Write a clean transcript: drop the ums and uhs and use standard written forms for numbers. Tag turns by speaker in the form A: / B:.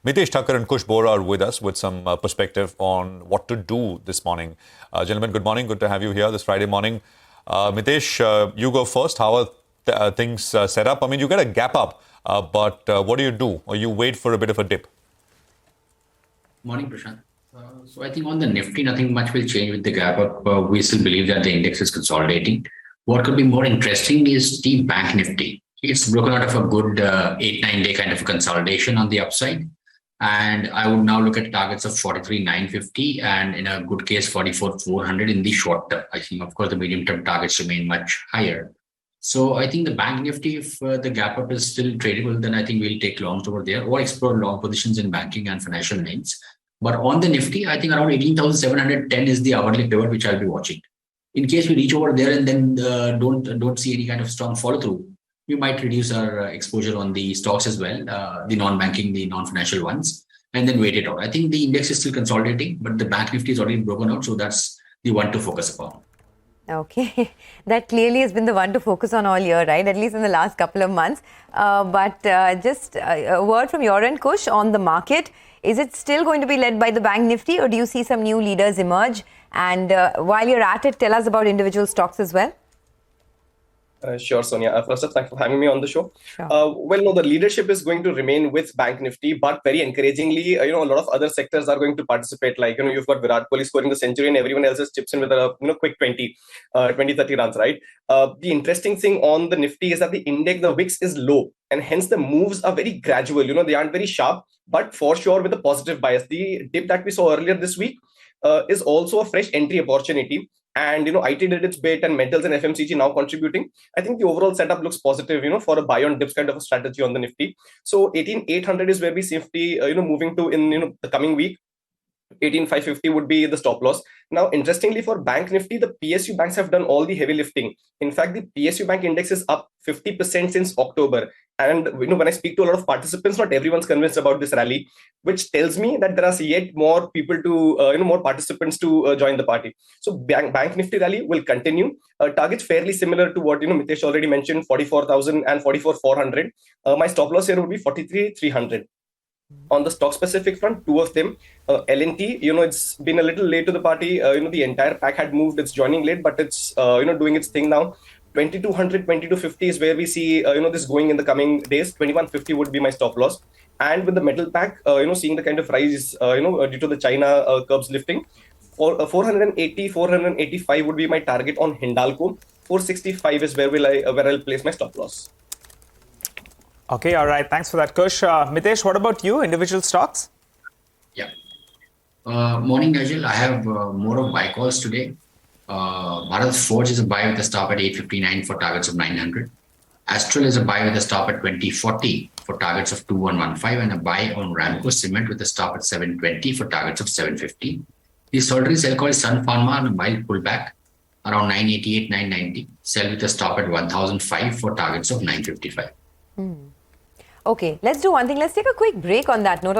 A: Mitessh Thakkar and Kush Bohra are with us with some perspective on what to do this morning. Gentlemen, good morning. Good to have you here this Friday morning. Mitessh, you go first. How are things set up? I mean, you get a gap up, but what do you do? Or you wait for a bit of a dip?
B: Morning, Prashant. So I think on the Nifty, nothing much will change with the gap up. We still believe that the index is consolidating. What could be more interesting is the Bank Nifty. It's broken out of a good 8-9 day kind of a consolidation on the upside. And I would now look at targets of 43,950 and in a good case 44,400 in the short term. I think, of course, the medium term targets remain much higher. So I think the Bank Nifty, if the gap up is still tradable, then I think we'll take longs over there or explore long positions in banking and financial names. But on the Nifty, I think around 18,710 is the hourly pivot, which I'll be watching. In case we reach over there and then don't see any kind of strong follow through, we might reduce our exposure on the stocks as well, the non-banking, the non-financial ones, and then wait it out. I think the index is still consolidating, but the Bank Nifty is already broken out. So that's the one to focus upon.
C: Okay, that clearly has been the one to focus on all year, right? At least in the last couple of months. But just a word from your end, Kush, on the market. Is it still going to be led by the Bank Nifty or do you see some new leaders emerge? And while you're at it, tell us about individual stocks as well.
D: Sure, Sonia. First of all, thanks for having me on the show.
C: Sure.
D: The leadership is going to remain with Bank Nifty, but very encouragingly, a lot of other sectors are going to participate. Like, you've got Virat Kohli scoring the century and everyone else just chips in with a, quick 20, 30 runs, right? The interesting thing on the Nifty is that the index, the VIX is low and hence the moves are very gradual. They aren't very sharp, but for sure with a positive bias. The dip that we saw earlier this week is also a fresh entry opportunity. And, IT did its bit and metals and FMCG now contributing. I think the overall setup looks positive, for a buy on dips kind of a strategy on the Nifty. So 18,800 is where we see Nifty, moving to in, the coming week. 18,550 would be the stop loss. Now, interestingly, for Bank Nifty, the PSU banks have done all the heavy lifting. In fact, the PSU bank index is up 50% since October. And when I speak to a lot of participants, not everyone's convinced about this rally, which tells me that there are yet more people to, more participants to join the party. So Bank Nifty rally will continue. Targets fairly similar to what Mitessh already mentioned, 44,000 and 44,400. My stop loss here would be 43,300. On the stock specific front, two of them, L&T, it's been a little late to the party. The entire pack had moved. It's joining late, but it's, doing its thing now. 2,200, 2,250 is where we see, this going in the coming days. 2,150 would be my stop loss. And with the metal pack, seeing the kind of rise, due to the China curbs lifting, 480, 485 would be my target on Hindalco. 465 is where I'll place my stop loss.
E: Okay, all right. Thanks for that, Kush. Mitessh, what about you? Individual stocks?
B: Yeah. Morning, Nigel. I have more of buy calls today. Bharat Forge is a buy with a stop at 859 for targets of 900. Astral is a buy with a stop at 2040 for targets of 2115 and a buy on Ramco Cement with a stop at 720 for targets of 750. The solitary sell call is Sun Pharma on a mild pullback around 988, 990. Sell with a stop at 1005 for targets of 955.
C: Okay, let's do one thing. Let's take a quick break on that note.